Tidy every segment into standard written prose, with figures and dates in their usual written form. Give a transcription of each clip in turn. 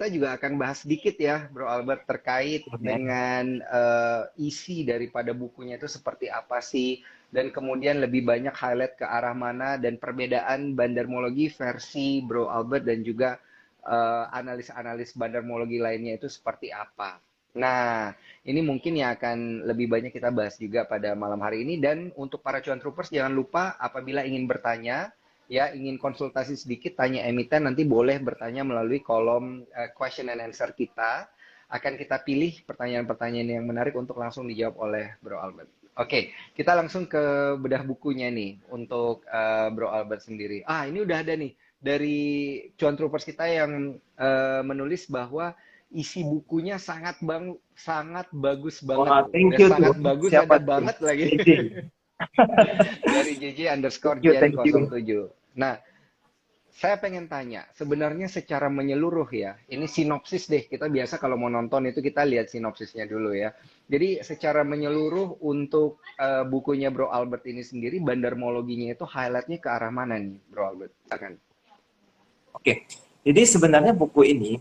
kita juga akan bahas sedikit ya, Bro Albert, terkait dengan isi daripada bukunya itu seperti apa sih, dan kemudian lebih banyak highlight ke arah mana, dan perbedaan bandarmologi versi Bro Albert dan juga analis-analis bandarmologi lainnya itu seperti apa. Nah, ini mungkin yang akan lebih banyak kita bahas juga pada malam hari ini. Dan untuk para cuan troopers, jangan lupa apabila ingin bertanya, ya ingin konsultasi sedikit, tanya emiten, nanti boleh bertanya melalui kolom question and answer kita. Akan kita pilih pertanyaan-pertanyaan yang menarik untuk langsung dijawab oleh Bro Albert. Oke, kita langsung ke bedah bukunya nih untuk Bro Albert sendiri. Ini udah ada nih dari cuan troopers kita yang menulis bahwa isi bukunya sangat bagus banget. Wah, thank Udah you sangat tuh. bagus, Siapa ada tuh? banget lagi. JJ. Dari JJ_Gen Thank you. 07. Nah, saya pengen tanya, sebenarnya secara menyeluruh ya, ini sinopsis deh, kita biasa kalau mau nonton itu kita lihat sinopsisnya dulu ya. Jadi secara menyeluruh untuk bukunya Bro Albert ini sendiri, bandarmologinya itu highlightnya ke arah mana nih, Bro Albert? Silakan. Oke, jadi sebenarnya buku ini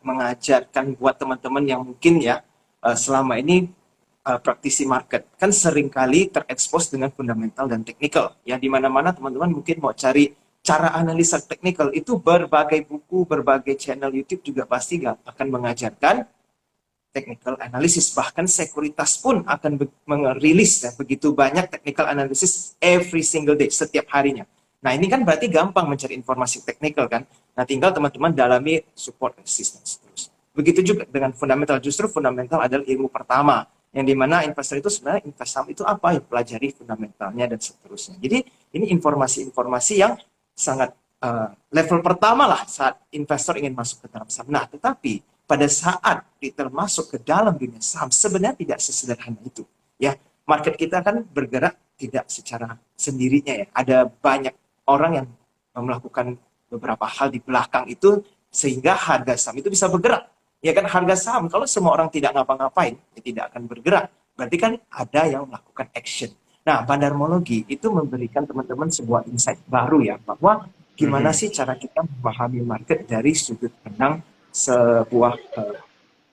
mengajarkan buat teman-teman yang mungkin ya selama ini praktisi market kan seringkali terekspos dengan fundamental dan teknikal. Ya di mana-mana teman-teman mungkin mau cari cara analisa teknikal itu berbagai buku, berbagai channel YouTube juga pasti akan mengajarkan technical analysis. Bahkan sekuritas pun akan merilis ya, begitu banyak technical analysis every single day, setiap harinya. Nah ini kan berarti gampang mencari informasi teknikal kan. Nah tinggal teman-teman dalami support resistance terus. Begitu juga dengan fundamental. Justru fundamental adalah ilmu pertama. Yang dimana investor itu sebenarnya invest saham itu apa? Yang pelajari fundamentalnya dan seterusnya. Jadi ini informasi-informasi yang sangat level pertama lah saat investor ingin masuk ke dalam saham. Nah tetapi pada saat kita masuk ke dalam dunia saham sebenarnya tidak sesederhana itu. Ya market kita kan bergerak tidak secara sendirinya ya. Ada banyak orang yang melakukan beberapa hal di belakang itu sehingga harga saham itu bisa bergerak. Ya kan harga saham kalau semua orang tidak ngapa-ngapain ya tidak akan bergerak. Berarti kan ada yang melakukan action. Nah, bandarmologi itu memberikan teman-teman sebuah insight baru ya bahwa gimana sih cara kita memahami market dari sudut pandang sebuah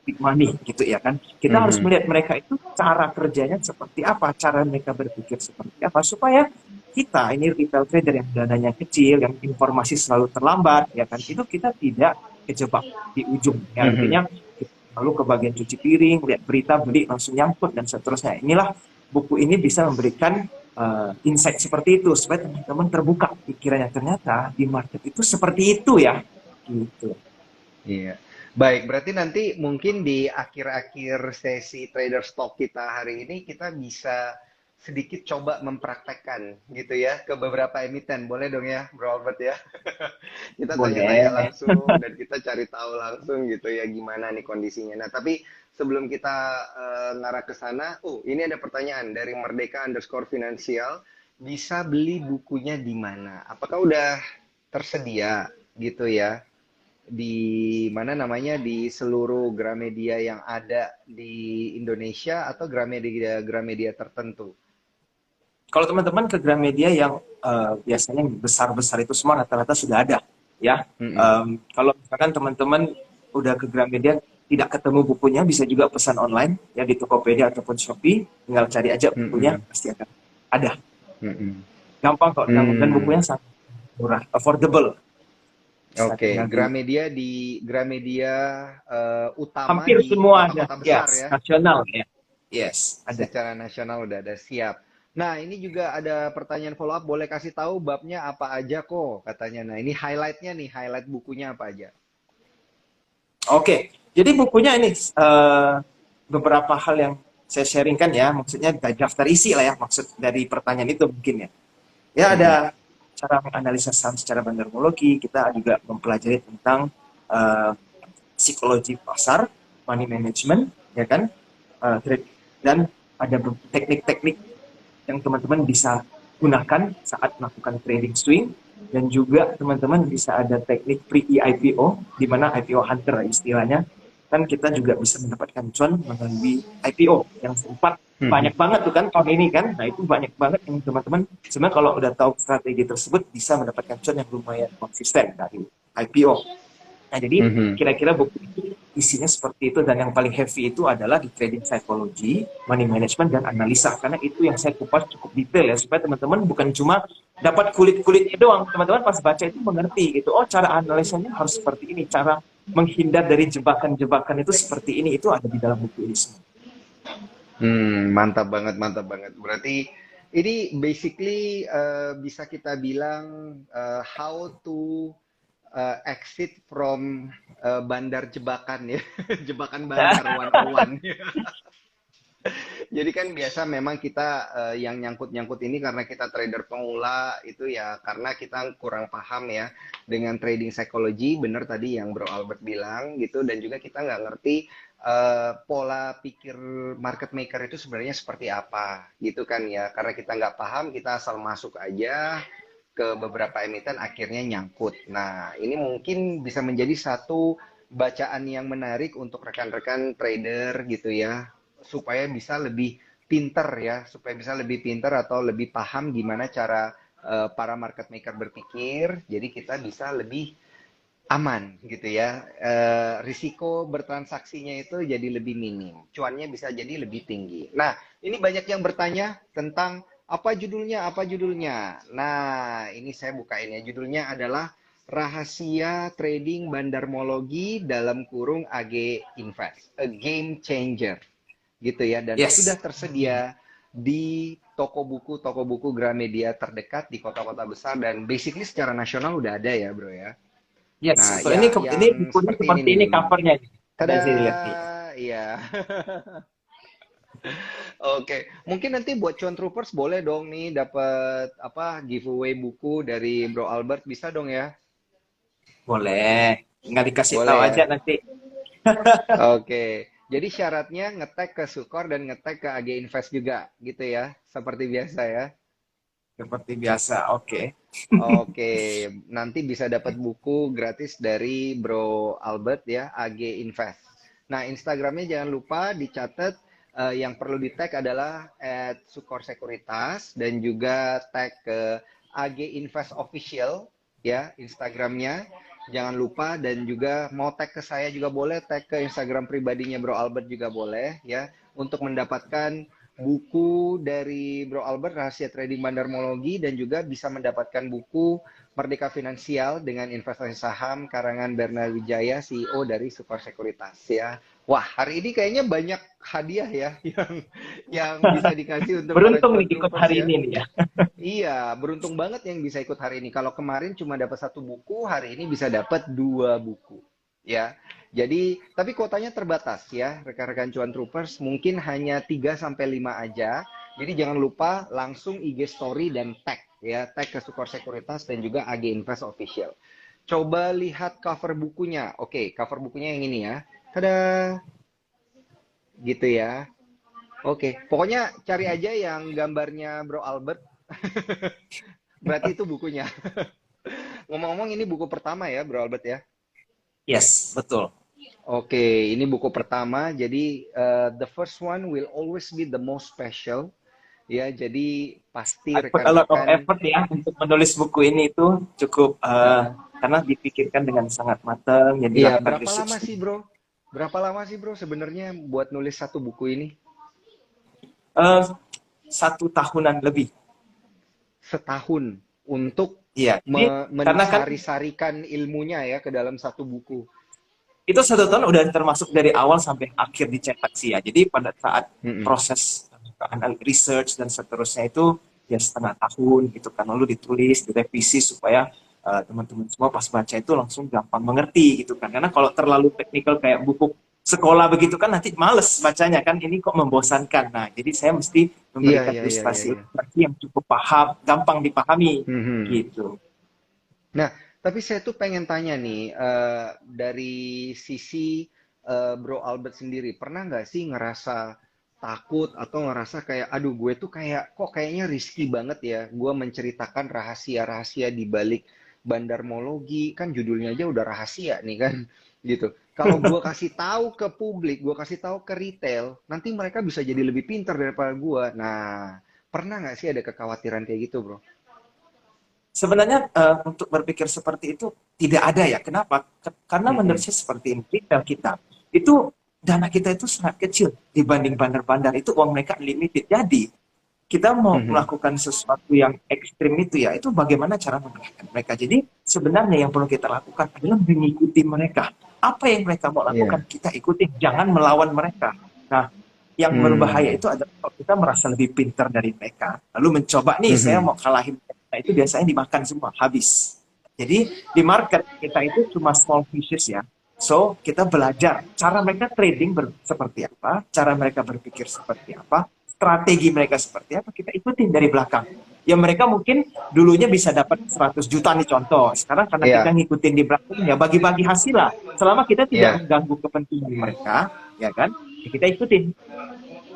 big money gitu ya kan. Kita harus melihat mereka itu cara kerjanya seperti apa, cara mereka berpikir seperti apa supaya kita ini retail trader yang dananya kecil, yang informasi selalu terlambat, ya kan, itu kita tidak kejebak di ujung. Ya, artinya lalu ke bagian cuci piring, lihat berita, beli, langsung nyangkut, dan seterusnya. Inilah buku ini bisa memberikan insight seperti itu, supaya teman-teman terbuka pikirannya. Ternyata di market itu seperti itu ya. Gitu. Iya. Baik, berarti nanti mungkin di akhir-akhir sesi trader stock kita hari ini kita bisa sedikit coba mempraktekkan gitu ya ke beberapa emiten. Boleh dong ya, Bro Albert ya? Kita tanya-tanya Boleh. langsung dan kita cari tahu langsung gitu ya gimana nih kondisinya. Nah, tapi sebelum kita ngarah ke sana, ini ada pertanyaan dari Merdeka_Finansial. Bisa beli bukunya di mana? Apakah udah tersedia gitu ya? Di mana namanya di seluruh Gramedia yang ada di Indonesia atau Gramedia tertentu? Kalau teman-teman ke Gramedia yang biasanya besar-besar itu semua rata-rata sudah ada ya. Kalau misalkan teman-teman udah ke Gramedia tidak ketemu bukunya, bisa juga pesan online ya di Tokopedia ataupun Shopee, tinggal cari aja bukunya, pasti akan ada. Gampang kok, dan bukunya sangat murah, affordable. Oke, Gramedia utama hampir di semua kota-kota ada, besar yes, ya. nasional ya. Yes, ada. Secara nasional udah ada, siap. Nah, ini juga ada pertanyaan follow up, boleh kasih tahu babnya apa aja kok katanya. Nah, ini highlightnya nih, highlight bukunya apa aja? Oke, jadi bukunya ini beberapa hal yang saya sharingkan ya, maksudnya daftar isi lah ya, maksud dari pertanyaan itu mungkin ya. Ya ada cara menganalisa saham secara bandarmologi, kita juga mempelajari tentang psikologi pasar, money management, ya kan, dan ada teknik-teknik yang teman-teman bisa gunakan saat melakukan trading swing, dan juga teman-teman bisa ada teknik pre-IPO, di mana IPO hunter istilahnya, kan kita juga bisa mendapatkan cuan melalui IPO yang sempat banyak banget tuh kan tahun ini kan. Nah itu banyak banget yang teman-teman sebenarnya kalau udah tahu strategi tersebut bisa mendapatkan cuan yang lumayan konsisten dari IPO. Nah, jadi kira-kira buku itu isinya seperti itu, dan yang paling heavy itu adalah di trading psychology, money management, dan analisa. Karena itu yang saya kupas cukup detail ya, supaya teman-teman bukan cuma dapat kulit-kulitnya doang. Teman-teman pas baca itu mengerti gitu. Oh, cara analisanya harus seperti ini, cara menghindar dari jebakan-jebakan itu seperti ini, itu ada di dalam buku ini semua. Mantap banget, mantap banget. Berarti ini basically bisa kita bilang how to exit from bandar jebakan ya, jebakan bandar 101. Jadi kan biasa memang kita yang nyangkut-nyangkut ini karena kita trader pemula itu ya karena kita kurang paham ya dengan trading psychology, bener tadi yang Bro Albert bilang gitu, dan juga kita nggak ngerti pola pikir market maker itu sebenarnya seperti apa gitu kan ya, karena kita nggak paham kita asal masuk aja ke beberapa emiten akhirnya nyangkut. Nah ini mungkin bisa menjadi satu bacaan yang menarik untuk rekan-rekan trader gitu ya, supaya bisa lebih pinter ya, supaya bisa lebih pinter atau lebih paham gimana cara para market maker berpikir, jadi kita bisa lebih aman gitu ya. Risiko bertransaksinya itu jadi lebih minim, cuannya bisa jadi lebih tinggi. Nah, ini banyak yang bertanya tentang apa judulnya, apa judulnya. Nah, ini saya bukain ya. Judulnya adalah Rahasia Trading Bandarmologi dalam kurung AG Invest, a Game Changer gitu ya, dan sudah Yes. tersedia di toko buku Gramedia terdekat di kota-kota besar, dan basically secara nasional udah ada ya bro ya. Yes, Nah betul. ya Ini yang bukunya seperti ini seperti nih. ini covernya. Ada Tada, sih lihat nih. iya. Oke, mungkin nanti buat Cuan Troopers boleh dong nih dapat apa giveaway buku dari Bro Albert, bisa dong ya? Boleh. Nggak dikasih tahu Boleh ya. aja nanti. Oke, jadi syaratnya ngetek ke Sukor dan ngetek ke AG Invest juga gitu ya, seperti biasa ya. Seperti biasa. Oke. Oke, nanti bisa dapat buku gratis dari Bro Albert ya, AG Invest. Nah, Instagramnya jangan lupa dicatat, yang perlu di tag adalah @sukorsekuritas dan juga tag ke AG Invest Official ya Instagramnya. Jangan lupa, dan juga mau tag ke saya juga boleh, tag ke Instagram pribadinya Bro Albert juga boleh ya, untuk mendapatkan buku dari Bro Albert Rahasia Trading Bandarmologi, dan juga bisa mendapatkan buku Merdeka Finansial dengan Investasi Saham karangan Bernard Wijaya, CEO dari Super Sekuritas ya. Wah, hari ini kayaknya banyak hadiah ya yang bisa dikasih untuk para Beruntung cuan nih ikut troopers hari ya. ini nih ya. Iya, beruntung banget yang bisa ikut hari ini. Kalau kemarin cuma dapat satu buku, hari ini bisa dapat dua buku. Ya, jadi tapi kuotanya terbatas ya, rekan-rekan Cuan Troopers. Mungkin hanya 3 sampai 5 aja. Jadi jangan lupa langsung IG story dan tag ya, tag ke Sukor Sekuritas dan juga AG Invest Official. Coba lihat cover bukunya. Oke, cover bukunya yang ini ya. Tada, gitu ya. Oke, pokoknya cari aja yang gambarnya Bro Albert. Berarti itu bukunya. Ngomong-ngomong ini buku pertama ya, Bro Albert ya. Yes, betul. Oke, ini buku pertama. Jadi the first one will always be the most special. Ya, jadi pasti I put a lot of rekan-rekan. effort ya untuk menulis buku ini, itu cukup karena dipikirkan dengan sangat matang, yang Iya, dilakukan berapa lama research. sih, Bro? Berapa lama sih, Bro, sebenarnya buat nulis satu buku ini? Eh, 1 tahunan lebih. Setahun untuk Iya, jadi karena kan mensari-sarikan ilmunya ya ke dalam satu buku. itu 1 tahun udah termasuk dari awal sampai akhir dicetak sih ya. Jadi pada saat Mm-mm. proses research dan seterusnya itu ya 1/2 tahun gitu kan, lalu ditulis, direvisi supaya teman-teman semua pas baca itu langsung gampang mengerti gitu kan. Karena kalau terlalu teknikal kayak buku sekolah begitu kan nanti males bacanya kan, ini kok membosankan. Nah, jadi saya mesti Iya, memberikan iya, iya, iya, iya. ilustrasi-ilustrasi yang cukup paham, gampang dipahami Mhm. gitu. Nah, tapi saya tuh pengen tanya nih, dari sisi Bro Albert sendiri, pernah nggak sih ngerasa takut atau ngerasa kayak, aduh gue tuh kayak, kok kayaknya risky banget ya, gue menceritakan rahasia-rahasia di balik bandarmologi, kan judulnya aja udah rahasia nih kan, gitu. Kalau gue kasih tahu ke publik, gue kasih tahu ke retail, nanti mereka bisa jadi lebih pintar daripada gue. Nah, pernah nggak sih ada kekhawatiran kayak gitu, bro? Sebenarnya untuk berpikir seperti itu tidak ada ya. Kenapa? Karena menurut Mhm. saya seperti ini, retail kita itu dana kita itu sangat kecil dibanding bandar-bandar itu uang mereka unlimited. Jadi kita mau Mhm. melakukan sesuatu yang ekstrim itu ya, itu bagaimana cara menggerakkan mereka. Jadi sebenarnya yang perlu kita lakukan adalah mengikuti mereka. Apa yang mereka mau lakukan, Iya. kita ikuti, jangan melawan mereka. Nah, yang berbahaya Hmm. itu adalah kalau kita merasa lebih pintar dari mereka, lalu mencoba nih, saya Mhm. mau kalahin mereka, itu biasanya dimakan semua, habis. Jadi di market kita itu cuma small fishes ya. So, kita belajar cara mereka trading seperti apa, cara mereka berpikir seperti apa, strategi mereka seperti apa, kita ikutin dari belakang. Ya mereka mungkin dulunya bisa dapat 100 juta nih contoh. Sekarang karena kita Iya. ngikutin di belakangnya, bagi-bagi hasil lah. Selama kita tidak Iya. mengganggu kepentingan mereka, ya kan, ya kita ikutin.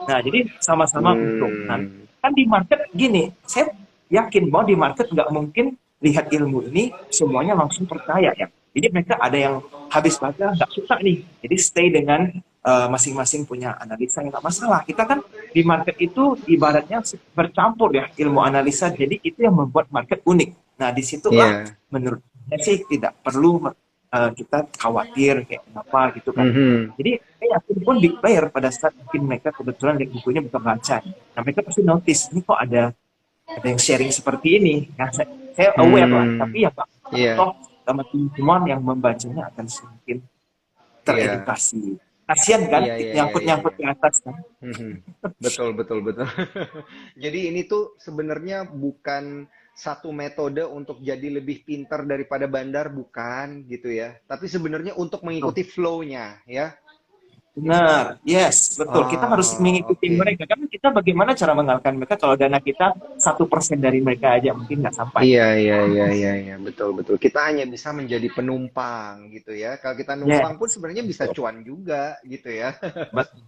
Nah, jadi sama-sama untung. Nah, Hmm. kan di market gini, saya yakin bahwa di market nggak mungkin lihat ilmu ini semuanya langsung percaya ya. Jadi mereka ada yang habis baca nggak suka nih. Jadi stay dengan masing-masing punya analisa yang nggak masalah. Kita kan di market itu ibaratnya bercampur ya ilmu analisa. Jadi itu yang membuat market unik. Nah, disitulah Iya. menurut saya sih tidak perlu kita khawatir kayak kenapa gitu kan. Mhm. Jadi saya yakin pun big player pada saat mungkin mereka kebetulan lihat bukunya bukan baca. Nah mereka pasti notice, ini kok ada yang sharing seperti ini. Nah, saya aware lah, Hmm. tapi ya Pak, Iya. toh sama teman-teman yang membacanya akan semakin Iya. teredukasi. Kasian kan, Iya, iya, iya, iya, nyangkut-nyangkut iya. di atas kan. Mhm. Betul, betul, betul. Jadi ini tuh sebenarnya bukan satu metode untuk jadi lebih pintar daripada bandar, bukan gitu ya. Tapi sebenarnya untuk Betul. mengikuti flow-nya, ya. Benar, yes, betul. Kita harus Oh, mengikuti oke. mereka. Karena kita bagaimana cara mengalahkan mereka kalau dana kita 1% dari mereka aja mungkin nggak sampai. Iya, iya, iya, iya, iya, betul, betul. Kita hanya bisa menjadi penumpang gitu ya. Kalau kita numpang pun Yes, sebenarnya bisa betul. cuan juga gitu ya. Betul.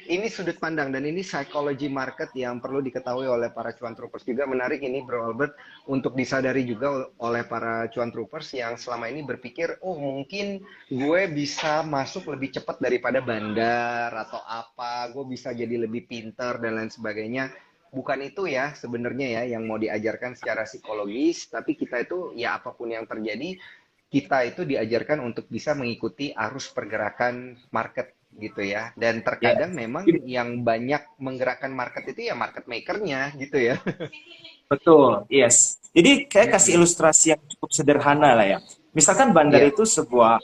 Ini sudut pandang dan ini psikologi market yang perlu diketahui oleh para cuan troopers juga. Menarik ini Bro Albert untuk disadari juga oleh para cuan troopers yang selama ini berpikir, oh mungkin gue bisa masuk lebih cepat daripada bandar atau apa, gue bisa jadi lebih pinter dan lain sebagainya. Bukan itu ya sebenarnya ya yang mau diajarkan secara psikologis, tapi kita itu ya apapun yang terjadi kita itu diajarkan untuk bisa mengikuti arus pergerakan market gitu ya. Dan terkadang Yes. memang yang banyak menggerakkan market itu ya market makernya gitu ya. Betul, yes. Jadi kayak kasih Mm-mm. ilustrasi yang cukup sederhana lah ya. Misalkan bandar Iya. itu sebuah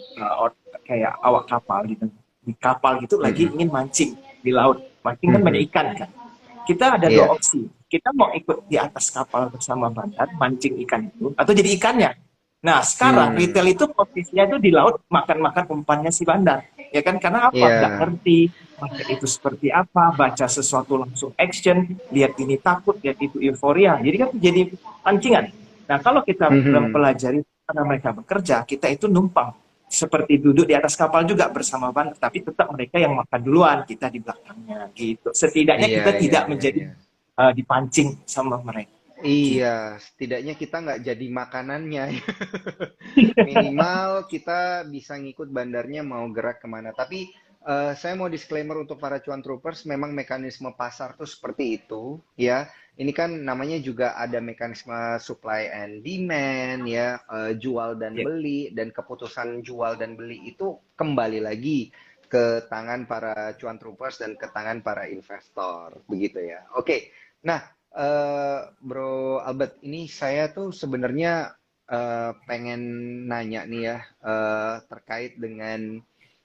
kayak awak kapal gitu. Di kapal gitu lagi Mm-mm. ingin mancing di laut. Mancing kan banyak Mhm. ikan kan. Kita ada Iya. dua opsi. Kita mau ikut di atas kapal bersama bandar, mancing ikan itu, atau jadi ikannya. Nah, sekarang Hmm. retail itu posisinya itu di laut makan-makan umpannya si bandar. Ya kan? Karena apa? Nggak Iya. ngerti market itu seperti apa, baca sesuatu langsung action, lihat ini takut, lihat itu euforia. Jadi kan jadi pancingan. Nah, kalau kita Mhm. mempelajari karena mereka bekerja, kita itu numpang. Seperti duduk di atas kapal juga bersama bandar, tapi tetap mereka yang makan duluan, kita di belakangnya gitu. Setidaknya Iya, kita iya, tidak iya, menjadi iya. dipancing sama mereka. Gitu. Iya, setidaknya kita nggak jadi makanannya. Minimal kita bisa ngikut bandarnya mau gerak kemana. Tapi saya mau disclaimer untuk para cuan troopers, memang mekanisme pasar tuh seperti itu, ya. Ini kan namanya juga ada mekanisme supply and demand, ya, jual dan Ya. beli, dan keputusan jual dan beli itu kembali lagi ke tangan para cuan troopers dan ke tangan para investor, begitu ya. Oke, nah, Bro Albert, ini saya tuh sebenarnya pengen nanya nih ya, terkait dengan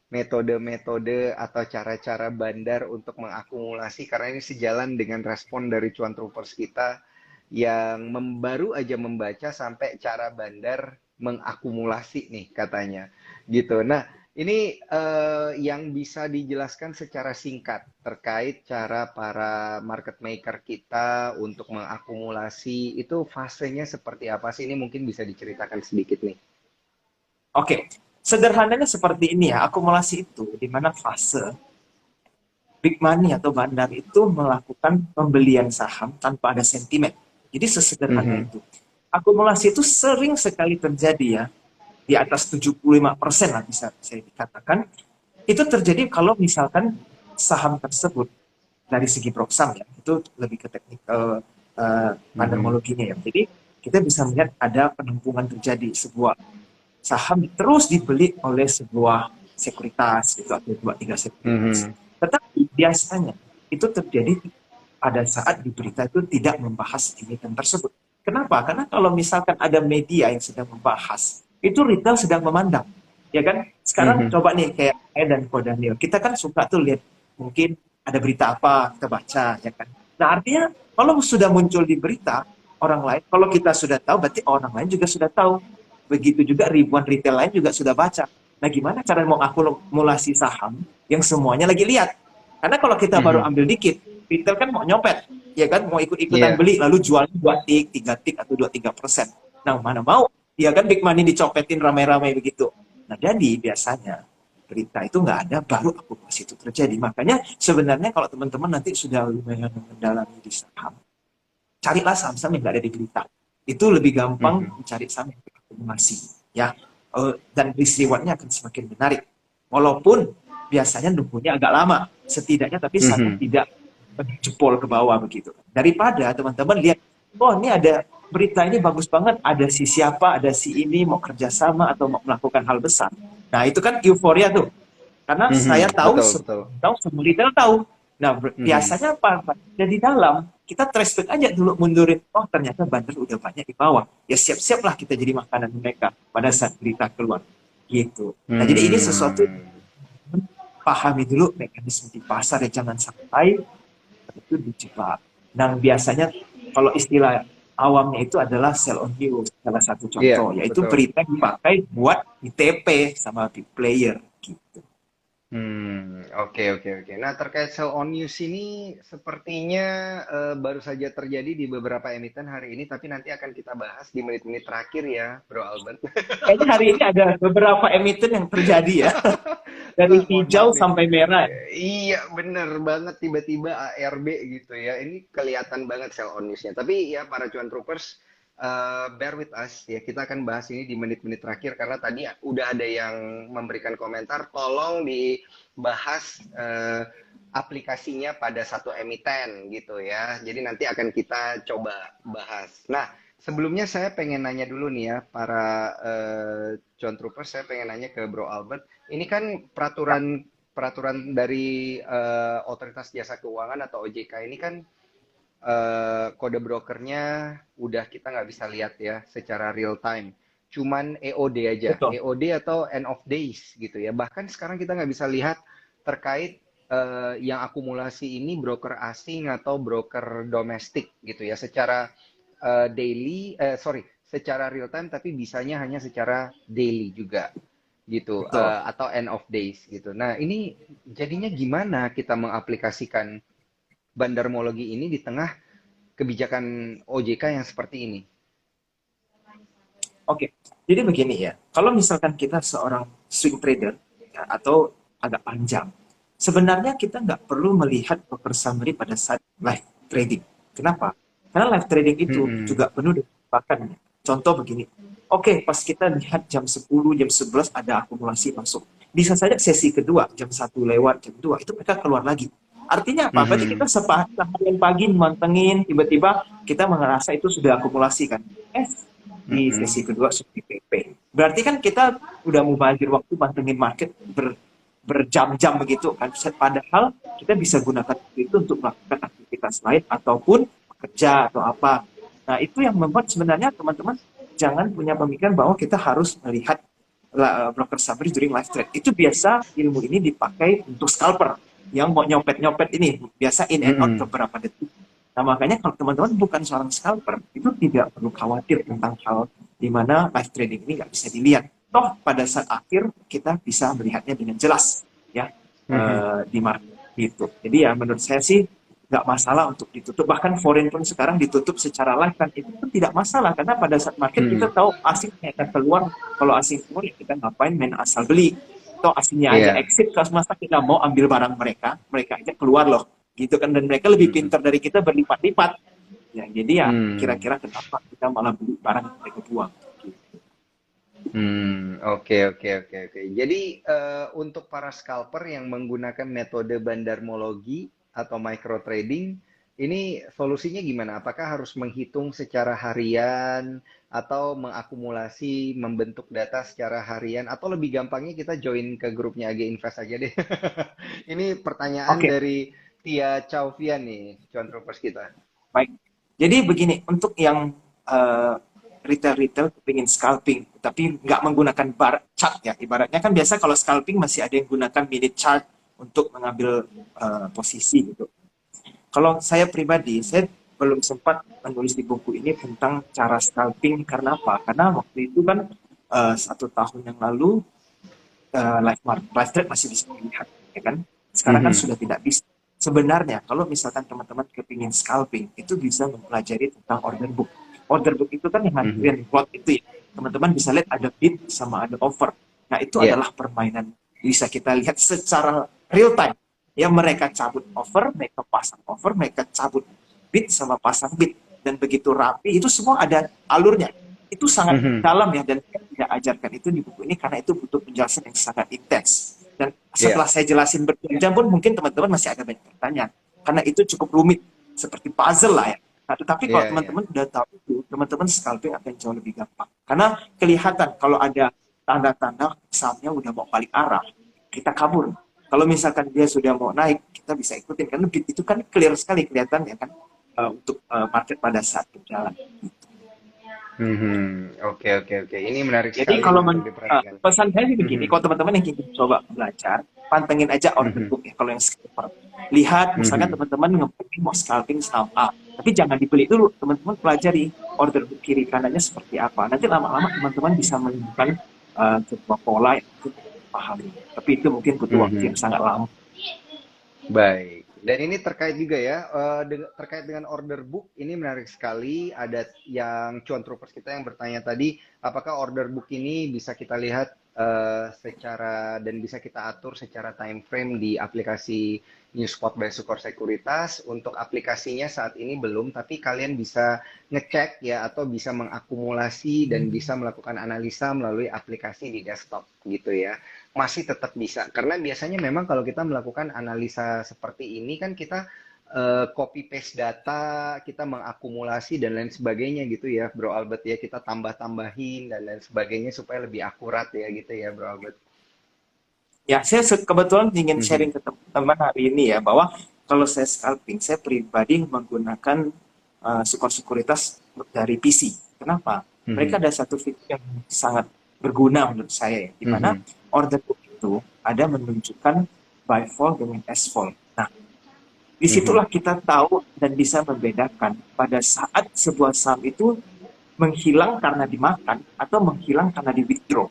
metode-metode atau cara-cara bandar untuk mengakumulasi, karena ini sejalan dengan respon dari cuan troopers kita yang baru aja membaca sampai cara bandar mengakumulasi nih katanya gitu. Nah, ini yang bisa dijelaskan secara singkat terkait cara para market maker kita untuk mengakumulasi itu fasenya seperti apa sih? Ini mungkin bisa diceritakan sedikit nih. Oke, sederhananya seperti ini ya, akumulasi itu di mana fase big money atau bandar itu melakukan pembelian saham tanpa ada sentimen. Jadi sesederhana Mhm. itu. Akumulasi itu sering sekali terjadi ya, di atas 75% lah bisa saya dikatakan. Itu terjadi kalau misalkan saham tersebut dari segi proxam ya, itu lebih ke teknik Mhm. pandemologinya ya. Jadi kita bisa melihat ada penumpukan terjadi, sebuah saham terus dibeli oleh sebuah sekuritas gitu, atau 2-3 sekuritas. Mhm. Tetapi biasanya itu terjadi pada saat di berita itu tidak membahas emiten tersebut. Kenapa? Karena kalau misalkan ada media yang sedang membahas, itu retail sedang memandang. Ya kan? Sekarang Mhm. coba nih kayak saya dan Ko Daniel, kita kan suka tuh lihat mungkin ada berita apa, kita baca, ya kan? Nah, artinya kalau sudah muncul di berita, orang lain, kalau kita sudah tahu, berarti orang lain juga sudah tahu. Begitu juga ribuan retail lain juga sudah baca. Nah, gimana cara mau akumulasi saham yang semuanya lagi lihat? Karena kalau kita baru Mhm. ambil dikit, retail kan mau nyopet, ya kan, mau ikut-ikutan Iya. beli, lalu jualnya 2 tik, 3 tik, atau 2-3%. Nah, mana mau? Ya kan, big money dicopetin ramai-ramai begitu. Nah, jadi biasanya berita itu nggak ada, baru akumulasi itu terjadi. Makanya sebenarnya kalau teman-teman nanti sudah lumayan mendalami di saham, carilah saham-saham yang nggak ada di berita. Itu lebih gampang Mhm. mencari saham yang berakumulasi, ya. Dan risk rewardnya akan semakin menarik. Walaupun biasanya nunggunya agak lama, setidaknya tapi sahamnya Mhm. tidak jebol ke bawah begitu. Daripada teman-teman lihat, oh ini ada berita ini bagus banget, ada si siapa, ada si ini mau kerjasama atau mau melakukan hal besar. Nah itu kan euforia tuh, karena saya Mhm. tahu, Betul, betul. semua retail tahu. Nah, Mhm. biasanya apa? Jadi dalam, kita trace back aja dulu, mundurin. Oh, ternyata bandar udah banyak di bawah. Ya siap-siaplah kita jadi makanan mereka pada saat berita keluar. Gitu. Nah, jadi ini sesuatu Hmm. pahami dulu mekanisme di pasar ya, jangan sampai itu dijebak. Nah, biasanya kalau istilah awamnya itu adalah sell on news, salah satu Iya, contoh, yaitu betul. berita yang dipakai buat ITP sama big player. Gitu. Oke, oke, oke. Nah, terkait sell on news ini sepertinya baru saja terjadi di beberapa emiten hari ini, tapi nanti akan kita bahas di menit-menit terakhir ya, Bro Albert. Kayaknya hari ini ada beberapa emiten yang terjadi ya, dari Wah, mohon hijau maaf nih. sampai merah. Iya, bener banget tiba-tiba ARB gitu ya. Ini kelihatan banget sell on news-nya. Tapi ya para cuan troopers, bear with us ya. Kita akan bahas ini di menit-menit terakhir karena tadi udah ada yang memberikan komentar. Tolong dibahas aplikasinya pada satu emiten gitu ya. Jadi nanti akan kita coba bahas. Nah, sebelumnya saya pengen nanya dulu nih ya, para cuan troopers, saya pengen nanya ke Bro Albert. Ini kan peraturan peraturan dari Otoritas Jasa Keuangan atau OJK ini kan kode brokernya udah kita nggak bisa lihat ya secara real time. Cuman EOD aja, Betul. EOD atau end of days gitu ya. Bahkan sekarang kita nggak bisa lihat terkait yang akumulasi ini broker asing atau broker domestik gitu ya. Secara secara real time tapi bisanya hanya secara daily juga gitu Betul. atau end of days gitu. Nah, ini jadinya gimana kita mengaplikasikan bandarmologi ini di tengah kebijakan OJK yang seperti ini? Oke, jadi begini ya. Kalau misalkan kita seorang swing trader ya, atau agak panjang, sebenarnya kita nggak perlu melihat broker summary pada saat live trading. Kenapa? Karena live trading itu Mm-mm. juga penuh dengan jebakan. Contoh begini. Oke, pas kita lihat jam 10, jam 11 ada akumulasi masuk. Bisa saja sesi kedua, jam 1 lewat, jam 2 itu mereka keluar lagi. Artinya apa? Berarti kita Mhm. seharian pagi mantengin, tiba-tiba kita merasa itu sudah akumulasi kan. Di Mhm. sesi kedua di PP. Berarti kan kita udah mubazir waktu mantengin market berjam-jam begitu kan. Padahal kita bisa gunakan itu untuk melakukan aktivitas lain ataupun bekerja atau apa. Nah, itu yang membuat sebenarnya teman-teman jangan punya pemikiran bahwa kita harus melihat broker summary during live trade. Itu biasa ilmu ini dipakai untuk scalper yang mau nyopet-nyopet ini. Biasa in and out Mhm. beberapa detik. Nah, makanya kalau teman-teman bukan seorang scalper, itu tidak perlu khawatir tentang hal di mana live trading ini nggak bisa dilihat. Toh pada saat akhir kita bisa melihatnya dengan jelas, ya, Mhm. di market gitu. Jadi ya menurut saya sih nggak masalah untuk ditutup. Bahkan foreign pun sekarang ditutup secara live kan itu pun tidak masalah karena pada saat market kita Mhm. tahu asing akan keluar. Kalau asing keluar ya kita ngapain main asal beli. Toh asingnya aja Iya. exit, kalau masa kita mau ambil barang mereka, mereka aja keluar loh gitu kan, dan mereka lebih Mhm. pintar dari kita berlipat-lipat ya, jadi ya Hmm. kira-kira kenapa kita malah beli barang yang mereka buang gitu. Oke, oke, oke, oke. Jadi untuk para scalper yang menggunakan metode bandarmologi atau micro trading, Ini solusinya gimana? Apakah harus menghitung secara harian atau mengakumulasi, membentuk data secara harian atau lebih gampangnya kita join ke grupnya AG Invest aja deh. Ini pertanyaan Oke, dari Tia Chauvian nih, cuan troopers kita. baik. Jadi begini, untuk yang eh, retail-retail kepingin scalping, tapi nggak menggunakan bar chart ya. Ibaratnya kan biasa kalau scalping masih ada yang gunakan minute chart untuk mengambil posisi gitu. Kalau saya pribadi, saya belum sempat menulis di buku ini tentang cara scalping. Karena apa? Karena waktu itu kan 1 tahun yang lalu live trade masih bisa dilihat, ya kan? Sekarang kan Mhm. sudah tidak bisa. Sebenarnya kalau misalkan teman-teman kepingin scalping, itu bisa mempelajari tentang order book. Order book itu kan yang Mhm. ngantrian plot itu ya. Teman-teman bisa lihat ada bid sama ada offer. Nah, itu Ya. adalah permainan bisa kita lihat secara real time. Yang mereka cabut offer, mereka cabut bid sama pasang bid. Dan begitu rapi, itu semua ada alurnya. Itu sangat Mhm. dalam ya, dan saya tidak ajarkan itu di buku ini karena itu butuh penjelasan yang sangat intens. Dan Ya. setelah saya jelasin berjam-jam pun mungkin teman-teman masih ada banyak pertanyaan karena itu cukup rumit seperti puzzle lah ya. Nah, tetapi kalau Ya, ya. teman-teman udah tahu itu, teman-teman scalping akan jauh lebih gampang. Karena kelihatan kalau ada tanda-tanda sahamnya udah mau balik arah, kita kabur. Kalau misalkan dia sudah mau naik, kita bisa ikutin. Karena itu kan clear sekali kelihatan ya kan, untuk market pada saat berjalan. Mhm. Oke, oke, oke. Ini menarik Jadi sekali kalau nih untuk diperhatikan. pesan saya sih begini, Mhm. kalau teman-teman yang ingin coba belajar, pantengin aja order Mhm. book ya. Kalau yang scalper, lihat misalkan Mhm. teman-teman ngebuking mau scalping saham A, tapi jangan dibeli dulu, teman-teman pelajari order book kiri kanannya seperti apa. Nanti lama-lama teman-teman bisa menemukan sebuah pola yang mungkin pahami. Tapi itu mungkin butuh waktu yang Mhm. sangat lama. Baik. Dan ini terkait juga ya, terkait dengan order book, ini menarik sekali. Ada yang cuan troopers kita yang bertanya tadi, apakah order book ini bisa kita lihat secara dan bisa kita atur secara time frame di aplikasi Newspot by Sukor Sekuritas. Untuk aplikasinya saat ini belum, tapi kalian bisa ngecek ya atau bisa mengakumulasi dan bisa melakukan analisa melalui aplikasi di desktop gitu ya, masih tetap bisa. Karena biasanya memang kalau kita melakukan analisa seperti ini kan kita copy paste data, kita mengakumulasi dan lain sebagainya gitu ya, Bro Albert ya. Kita tambah-tambahin dan lain sebagainya supaya lebih akurat ya gitu ya, Bro Albert. Ya, saya kebetulan ingin Mhm. sharing ke teman-teman hari ini ya, bahwa kalau saya scalping, saya pribadi menggunakan sekuritas dari PC. Kenapa? Mereka Mhm. ada satu fitur yang sangat berguna menurut saya ya, di mana Mhm. order book itu ada menunjukkan buy fall dengan S fall. Nah, Mhm. disitulah kita tahu dan bisa membedakan pada saat sebuah saham itu menghilang karena dimakan atau menghilang karena di withdraw.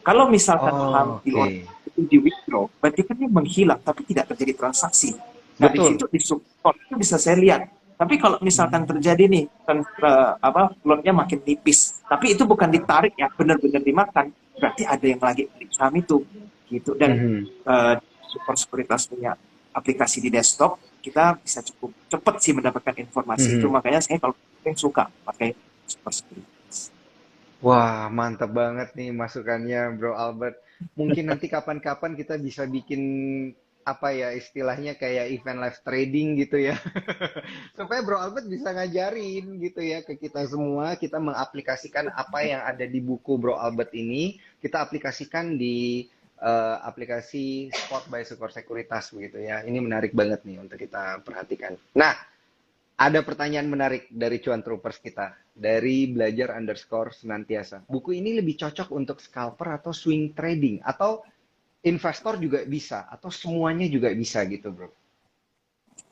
Kalau misalkan Oh, saham di order oke. itu di withdraw, berarti kan dia menghilang tapi tidak terjadi transaksi. Nah, di situ Betul. di support itu bisa saya lihat. Tapi kalau misalkan terjadi nih kan lotnya makin tipis, tapi itu bukan ditarik ya, benar-benar dimakan, berarti ada yang lagi beli saham itu gitu. Dan Mhm. support sekuritas punya aplikasi di desktop, kita bisa cukup cepat sih mendapatkan informasi itu. Mhm. Makanya saya kalau yang suka pakai support sekuritas. Wah, mantap banget nih masukannya, Bro Albert. Mungkin nanti kapan-kapan kita bisa bikin apa ya istilahnya kayak event live trading gitu ya. Supaya Bro Albert bisa ngajarin gitu ya ke kita semua, kita mengaplikasikan apa yang ada di buku Bro Albert ini, kita aplikasikan di aplikasi Spot by Sukor Sekuritas begitu ya. Ini menarik banget nih untuk kita perhatikan. Nah, ada pertanyaan menarik dari cuan troopers kita, dari belajar underscore senantiasa. Buku ini lebih cocok untuk scalper atau swing trading, atau investor juga bisa, atau semuanya juga bisa gitu bro.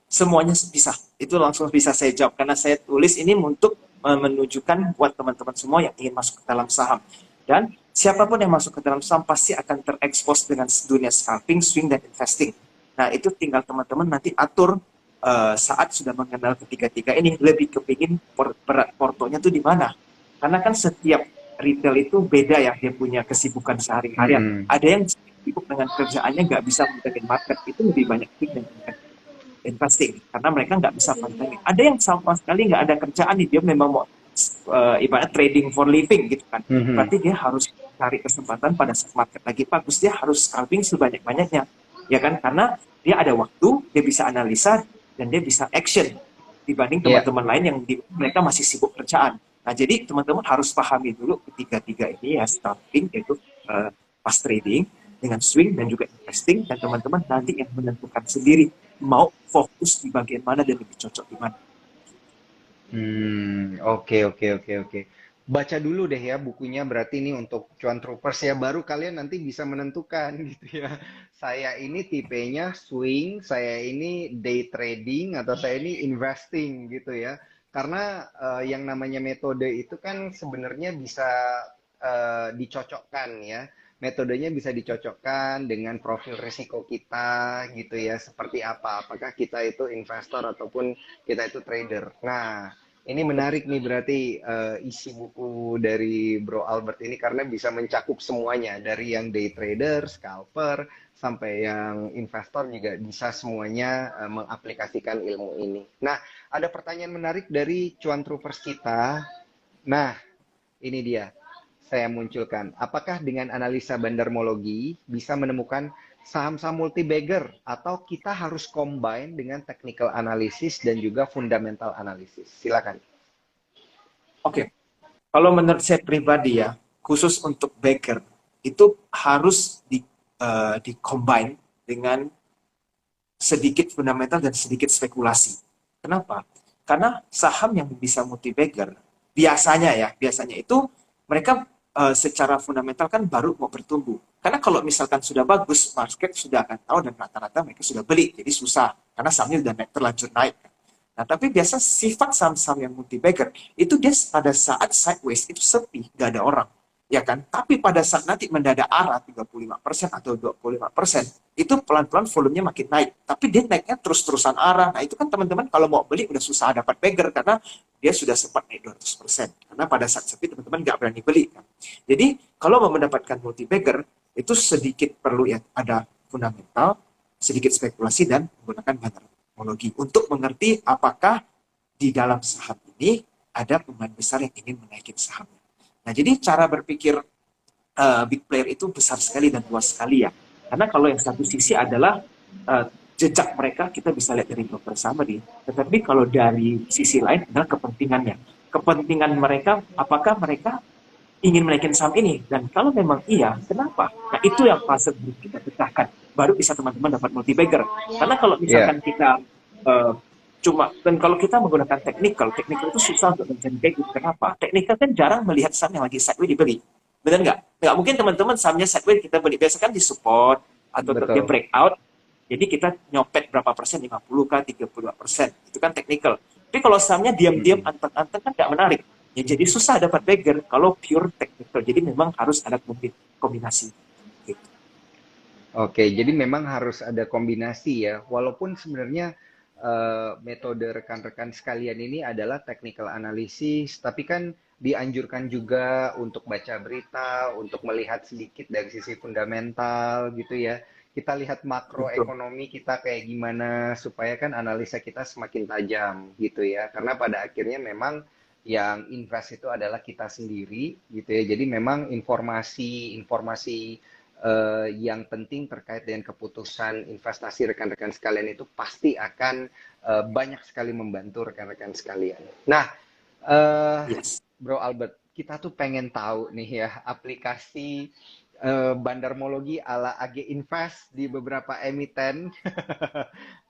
Semuanya bisa. Itu langsung bisa saya jawab karena saya tulis ini untuk menunjukkan buat teman-teman semua yang ingin masuk ke dalam saham. Dan siapapun yang masuk ke dalam saham pasti akan terekspos dengan dunia scalping, swing, dan investing. Nah, itu tinggal teman-teman nanti atur saat sudah mengenal ketiga-tiga ini, lebih kepingin berat portonya tuh di mana. Karena kan setiap retail itu beda ya, dia punya kesibukan sehari-harian. Mm-mm. Ada yang sibuk dengan kerjaannya nggak bisa mengikuti market, itu lebih banyak swing dan investing karena mereka nggak bisa pantengin. Ada yang sama sekali nggak ada kerjaan nih, dia memang mau ibarat trading for living gitu kan. Mhm. Berarti dia harus cari kesempatan pada saat market lagi bagus, dia harus scalping sebanyak-banyaknya, ya kan? Karena dia ada waktu, dia bisa analisa dan dia bisa action. dibanding Iya. teman-teman lain yang mereka masih sibuk kerjaan. Nah, jadi teman-teman harus pahami dulu ketiga-tiga ini ya, starting yaitu pas trading, dengan swing dan juga investing, dan teman-teman nanti yang menentukan sendiri mau fokus di bagian mana dan lebih cocok di mana. Oke, oke, oke, oke. Baca dulu deh ya bukunya berarti ini untuk cuan troopers ya, baru kalian nanti bisa menentukan gitu ya. Saya ini tipenya swing, saya ini day trading, atau saya ini investing gitu ya. Karena yang namanya metode itu kan sebenarnya bisa dicocokkan ya. Metodenya bisa dicocokkan dengan profil risiko kita gitu ya. Seperti apa? Apakah kita itu investor ataupun kita itu trader. Nah, ini menarik nih berarti isi buku dari Bro Albert ini karena bisa mencakup semuanya dari yang day trader, scalper, sampai yang investor juga bisa semuanya mengaplikasikan ilmu ini. Nah, ada pertanyaan menarik dari cuan troopers kita. Nah, ini dia. Saya munculkan. Apakah dengan analisa bandarmologi bisa menemukan saham-saham multi-bagger atau kita harus combine dengan technical analysis dan juga fundamental analysis? Silakan. Oke, kalau menurut saya pribadi ya, khusus untuk bagger itu harus di combine dengan sedikit fundamental dan sedikit spekulasi. Kenapa? Karena saham yang bisa multi bagger biasanya itu mereka secara fundamental kan baru mau bertumbuh. Karena kalau misalkan sudah bagus, market sudah akan tahu dan rata-rata mereka sudah beli, jadi susah karena sahamnya sudah terlanjur naik. Nah, tapi biasa sifat saham-saham yang multi bagger itu dia pada saat sideways itu sepi, nggak ada orang, ya kan? Tapi pada saat nanti mendadak arah 35% atau 25%, itu pelan-pelan volumenya makin naik. Tapi dia naiknya terus-terusan arah. Nah, itu kan teman-teman kalau mau beli udah susah dapat bagger karena dia sudah sempat naik 200%. Karena pada saat sepi teman-teman nggak berani beli. Kan? Jadi, kalau mau mendapatkan multi bagger, itu sedikit perlu ya ada fundamental, sedikit spekulasi, dan menggunakan bandarmologi untuk mengerti apakah di dalam saham ini ada pemain besar yang ingin menaikkan sahamnya. Nah, jadi cara berpikir big player itu besar sekali dan luas sekali ya. Karena kalau yang satu sisi adalah jejak mereka kita bisa lihat dari broker sama nih. Tetapi kalau dari sisi lain adalah kepentingannya. Kepentingan mereka, apakah mereka ingin menaikkan saham ini? Dan kalau memang iya, kenapa? Nah, itu yang fase kita pecahkan. Baru bisa teman-teman dapat multi bagger. Karena kalau Ya, misalkan kita uh, dan kalau kita menggunakan teknikal itu susah untuk mencari bagger. Kenapa? Teknikal kan jarang melihat saham yang lagi sideways dibeli. Benar nggak? Nggak mungkin teman-teman sahamnya sideways kita beli. Biasa kan di support atau dia betul. breakout. Jadi kita nyopet berapa persen, 50 kah, 32%. Itu kan teknikal. Tapi kalau sahamnya diam-diam, Mm-mm. anteng-anteng kan nggak menarik. Ya jadi susah dapat bagger kalau pure technical. Jadi memang harus ada kombinasi. Gitu. Oke, jadi memang harus ada kombinasi ya. Walaupun sebenarnya metode rekan-rekan sekalian ini adalah technical analysis, tapi kan dianjurkan juga untuk baca berita, untuk melihat sedikit dari sisi fundamental gitu ya. Kita lihat Betul. makroekonomi kita kayak gimana supaya kan analisa kita semakin tajam gitu ya. Karena pada akhirnya memang yang invest itu adalah kita sendiri gitu ya. Jadi memang informasi-informasi yang penting terkait dengan keputusan investasi rekan-rekan sekalian itu pasti akan banyak sekali membantu rekan-rekan sekalian. Nah, uh, Yes. Bro Albert, kita tuh pengen tahu nih ya aplikasi bandarmologi ala AG Invest di beberapa emiten.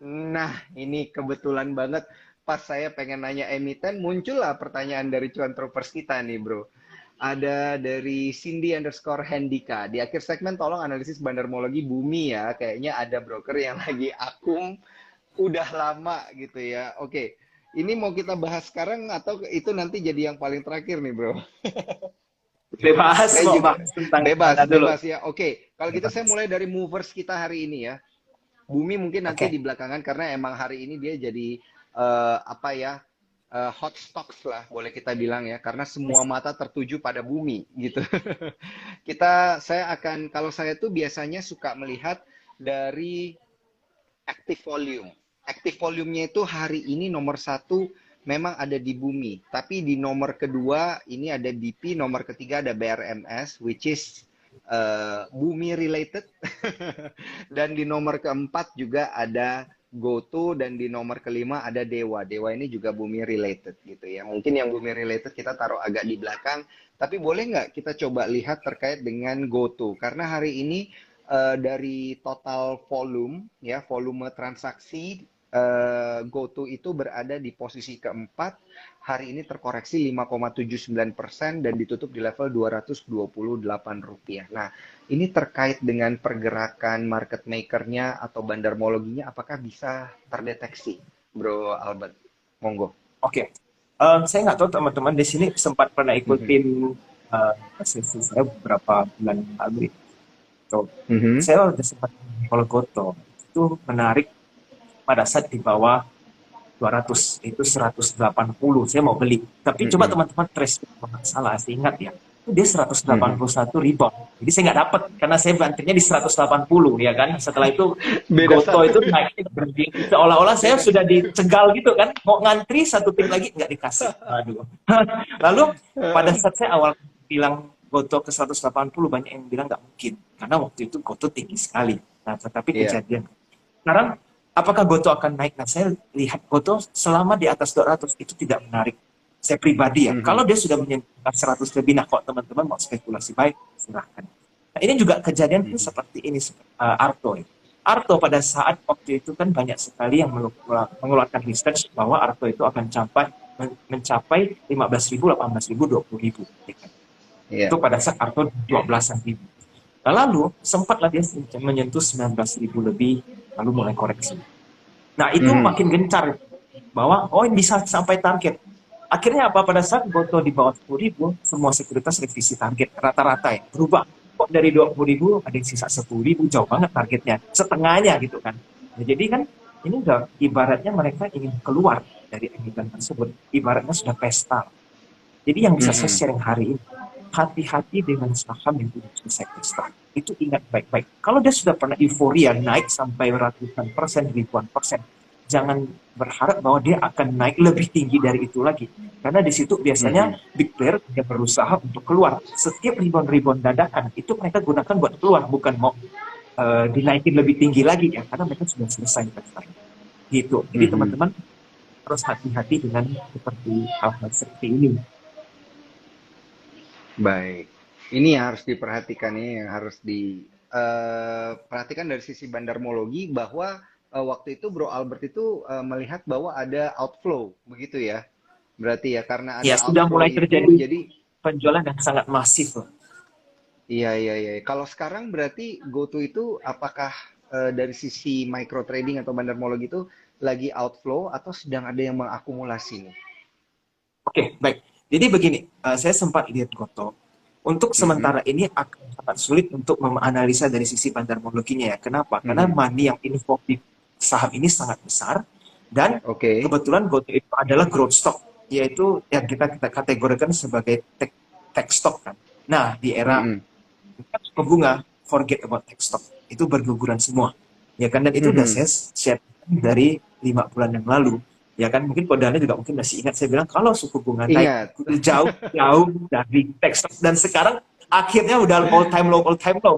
Nah, ini kebetulan banget pas saya pengen nanya emiten, muncullah pertanyaan dari cuan troopers kita nih, Bro. Ada dari Cindy underscore Handika. Di akhir segmen tolong analisis bandarmologi bumi ya. Kayaknya ada broker yang lagi akum udah lama gitu ya. Oke, ini mau kita bahas sekarang atau itu nanti jadi yang paling terakhir nih, Bro? Bebas Saya mau juga bahas tentang bebas, mana dulu. bebas ya. Oke, kalau gitu saya Bebas. mulai dari movers kita hari ini ya. Bumi mungkin nanti Oke. di belakangan karena emang hari ini dia jadi apa ya, hot stocks lah boleh kita bilang ya karena semua mata tertuju pada bumi gitu. Saya akan kalau saya tuh biasanya suka melihat dari active volume. Active volume-nya itu hari ini nomor satu memang ada di bumi, tapi di nomor kedua ini ada BP, nomor ketiga ada BRMS, which is bumi related, dan di nomor keempat juga ada GoTo, dan di nomor kelima ada Dewa. Dewa ini juga bumi related gitu ya. Mungkin yang bumi related kita taruh agak di belakang, tapi boleh nggak kita coba lihat terkait dengan GoTo? Karena hari ini dari total volume ya, volume transaksi GoTo itu berada di posisi keempat. Hari ini terkoreksi 5,79% dan ditutup di level Rp228. Nah, ini terkait dengan pergerakan market maker-nya atau bandarmologinya, apakah bisa terdeteksi, Bro Albert? Monggo. Oke. Saya nggak tahu teman-teman di sini sempat pernah ikutin sesi saya beberapa bulan lalu. So, saya udah sempat kalau Goto itu menarik pada saat di bawah 200, itu 180 saya mau beli. Tapi coba teman-teman trace salah, saya ingat ya. Itu dia 181 rebound. Jadi saya nggak dapat karena saya bantingnya di 180 ya kan. Setelah itu Beda Goto satu. itu naik seolah-olah saya sudah dicegal gitu kan. Mau ngantri satu tim lagi nggak dikasih. Aduh. Lalu pada saat saya awal bilang Goto ke 180 banyak yang bilang nggak mungkin karena waktu itu Goto tinggi sekali. Nah, tetapi kejadian sekarang apakah Goto akan naik? Nah, saya lihat Goto selama di atas 200 itu tidak menarik. Saya pribadi ya, kalau dia sudah menyentuh 100 lebih, nah kok teman-teman mau spekulasi baik, silahkan. Nah, ini juga kejadian seperti ini, Arto. Arto pada saat waktu itu kan banyak sekali yang mengeluarkan research bahwa Arto itu akan mencapai 15.000, 18.000, 20.000. Itu pada saat Arto 12.000. Lalu sempatlah dia menyentuh 19.000 lebih, lalu mulai koreksi. Nah itu makin gencar bahwa ini bisa sampai target. Akhirnya apa, pada saat Goto di bawah 10.000, semua sekuritas revisi target rata-rata ya berubah. Kok dari 20.000 ada yang sisa 10.000, jauh banget targetnya, setengahnya gitu kan. Nah, jadi kan ini udah ibaratnya mereka ingin keluar dari emiten tersebut, ibaratnya sudah pesta. Jadi yang bisa saya sharing hari ini, hati-hati dengan saham yang tidak selesai pesta. Itu ingat baik-baik. Kalau dia sudah pernah euforia naik sampai ratusan persen, ribuan persen, jangan berharap bahwa dia akan naik lebih tinggi dari itu lagi. Karena di situ biasanya big player yang berusaha untuk keluar. Setiap rebound dadakan itu mereka gunakan buat keluar, bukan mau dinaikin lebih tinggi lagi ya, karena mereka sudah selesai investasi. Gitu. Jadi teman-teman harus hati-hati dengan seperti hal-hal seperti ini. Baik, ini yang harus diperhatikan, ini yang harus diperhatikan dari sisi bandarmologi, bahwa waktu itu Bro Albert itu melihat bahwa ada outflow, begitu ya? Berarti ya karena ada Ya, sudah outflow mulai itu, terjadi jadi penjualan yang sangat masif. iya. Kalau sekarang berarti GoTo itu apakah dari sisi micro trading atau bandarmologi itu lagi outflow atau sedang ada yang mengakumulasi nih? Oke, baik. Jadi begini, saya sempat lihat Goto. Untuk sementara ini akan sangat sulit untuk menganalisa dari sisi bandarmologinya ya. Kenapa? Karena money yang info di saham ini sangat besar dan kebetulan Goto itu adalah growth stock, yaitu yang kita kategorikan sebagai tech stock kan. Nah, di era suku bunga, forget about tech stock. Itu berguguran semua. Ya kan, dan itu udah saya share dari 5 bulan yang lalu. Ya kan, mungkin Kodanya juga mungkin masih ingat saya bilang kalau suku bunga naik jauh dari tech stock, dan sekarang akhirnya udah all time low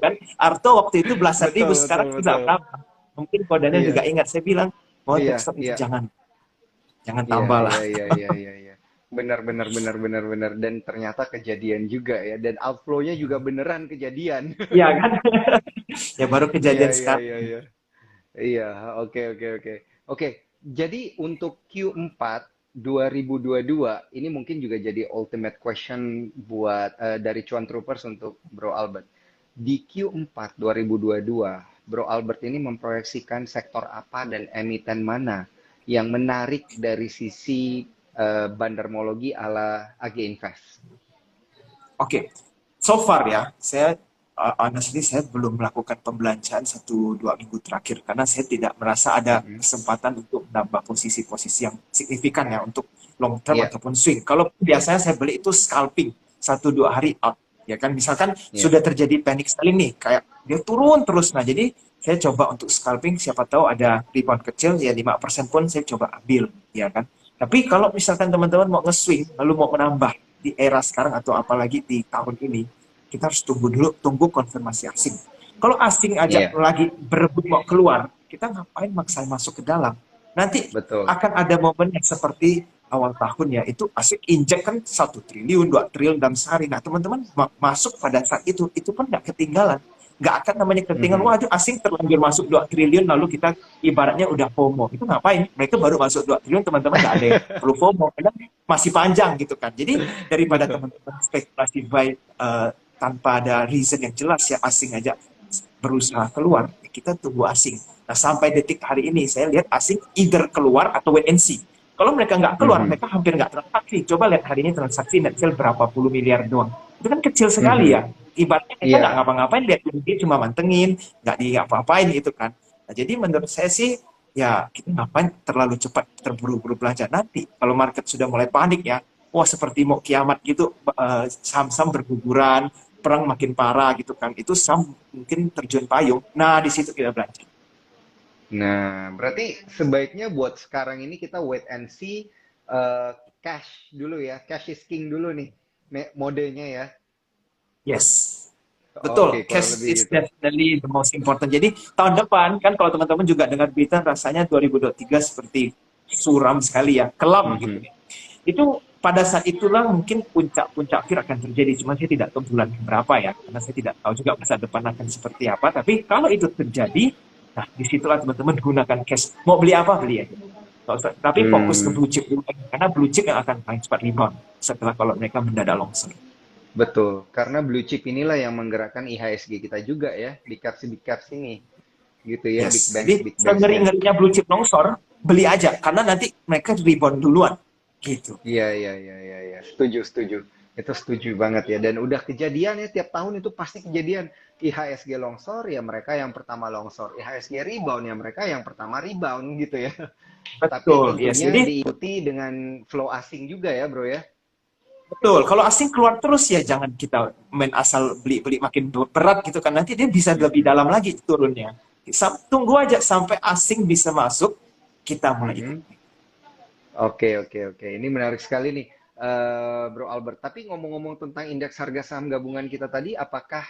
kan. Arto waktu itu belasan ribu, sekarang sudah berapa? Mungkin Kodanya juga ingat saya bilang mau tech stock itu jangan tambah lah. Iya. Benar. Dan ternyata kejadian juga ya. Dan outflow-nya juga beneran kejadian. Iya kan? Ya baru kejadian sekarang. Iya, oke. Jadi untuk Q4 2022 ini mungkin juga jadi ultimate question buat dari Cuan Troopers untuk Bro Albert. Di Q4 2022, Bro Albert ini memproyeksikan sektor apa dan emiten mana yang menarik dari sisi bandarmologi ala AG Invest? Oke, so far ya, saya honestly saya belum melakukan pembelanjaan 1-2 minggu terakhir karena saya tidak merasa ada kesempatan untuk menambah posisi-posisi yang signifikan ya untuk long term ataupun swing. Kalau biasanya saya beli itu scalping 1-2 hari out, ya kan, misalkan sudah terjadi panic selling nih, kayak dia turun terus, nah jadi saya coba untuk scalping, siapa tahu ada rebound kecil ya 5% pun saya coba ambil, ya kan. Tapi kalau misalkan teman-teman mau nge-swing lalu mau menambah di era sekarang atau apalagi di tahun ini, kita harus tunggu konfirmasi asing. Kalau asing aja lagi berebut mau keluar, kita ngapain maksa masuk ke dalam? Nanti Betul. akan ada momen yang seperti awal tahun ya, itu asik injek kan 1 triliun, 2 triliun dalam sehari. Nah, teman-teman masuk pada saat itu pun nggak ketinggalan. Nggak akan namanya ketinggalan, Mhm. wah itu asing terlanjur masuk 2 triliun, lalu kita ibaratnya udah FOMO. Itu ngapain? Mereka baru masuk 2 triliun, teman-teman nggak ada yang perlu FOMO, karena masih panjang gitu kan. Jadi daripada Betul. teman-teman spekulasi buy tanpa ada reason yang jelas ya, asing aja berusaha keluar, kita tunggu asing. Nah, sampai detik hari ini saya lihat asing either keluar atau wait and see. Kalau mereka nggak keluar, Mhm. mereka hampir nggak transaksi. Coba lihat hari ini transaksi net sale berapa puluh miliar doang. Itu kan kecil sekali ya. Mhm. Ibaratnya mereka nggak Iya. ngapa-ngapain, lihat dia cuma mantengin, nggak diapa-apain gitu kan. Nah, jadi menurut saya sih, ya kita ngapain terlalu cepat terburu-buru belanja. Nanti kalau market sudah mulai panik ya, wah seperti mau kiamat gitu, saham-saham berguguran, perang makin parah gitu kan. Itu saham mungkin terjun payung. Nah, di situ kita belanja. Nah, berarti sebaiknya buat sekarang ini kita wait and see, cash dulu ya, cash is king dulu nih, modenya ya. Yes. Oke, Betul, kurang cash lebih is gitu. definitely the most important. Jadi tahun depan kan kalau teman-teman juga dengar berita rasanya 2023 seperti suram sekali ya, kelam gitu Mhm. ya. Itu pada saat itulah mungkin puncak-puncak fear akan terjadi. Cuma saya tidak tahu bulan berapa ya, karena saya tidak tahu juga masa depan akan seperti apa. Tapi kalau itu terjadi, nah disitulah teman-teman gunakan cash. Mau beli apa beli aja. Tapi fokus ke Hmm, blue chip dulu, karena blue chip yang akan paling cepat rebound setelah kalau mereka mendadak longsor. betul. Karena blue chip inilah yang menggerakkan IHSG kita juga ya, big caps ini, gitu ya, Yes, jadi big banksnya. sengeri-ngerinya blue chip longsor, beli aja karena nanti mereka rebound duluan. Gitu. Iya, iya, iya, iya, iya. Setuju, setuju. Itu setuju banget ya. Dan udah kejadian ya, tiap tahun itu pasti kejadian. IHSG longsor, ya mereka yang pertama longsor. IHSG rebound, ya mereka yang pertama rebound gitu ya. Tapi Betul, yes. tentunya Jadi diikuti dengan flow asing juga ya, bro ya. betul. Kalau asing keluar terus ya jangan kita main asal beli-beli makin berat gitu kan. Nanti dia bisa lebih Mhm, dalam lagi turunnya. Tunggu aja sampai asing bisa masuk, kita mulai ikut. mhm. Oke, oke, oke. Ini menarik sekali nih, Bro Albert. Tapi ngomong-ngomong tentang indeks harga saham gabungan kita tadi, apakah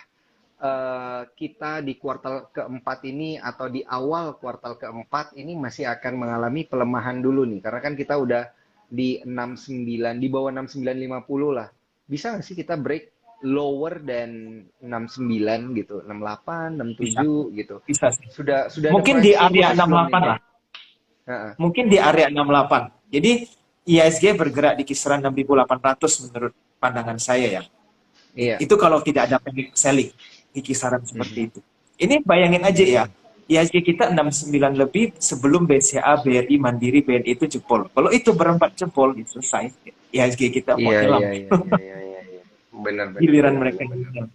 kita di kuartal keempat ini atau di awal kuartal keempat ini masih akan mengalami pelemahan dulu nih? Karena kan kita udah di 69, di bawah 6950 lah. Bisa nggak sih kita break lower dan 69 gitu, 68, Bisa, 67 gitu? bisa sih. Sudah ada Mungkin di price area signalnya belum nih? 68 lah. Heeh. Mungkin di area 68. Jadi ISG bergerak di kisaran 6.800 menurut pandangan saya ya. Iya. Itu kalau tidak ada panic selling di kisaran seperti Mhm. itu. Ini bayangin aja ya, Mhm. IHSG kita 69 lebih sebelum BCA, BRI, Mandiri, BNI itu jebol. Kalau itu berempat jebol, ya selesai. IHSG kita mau Iya, nyelam. iya, iya, iya, iya, iya, iya. Benar, benar, Giliran benar, mereka benar, yang benar. nyelam.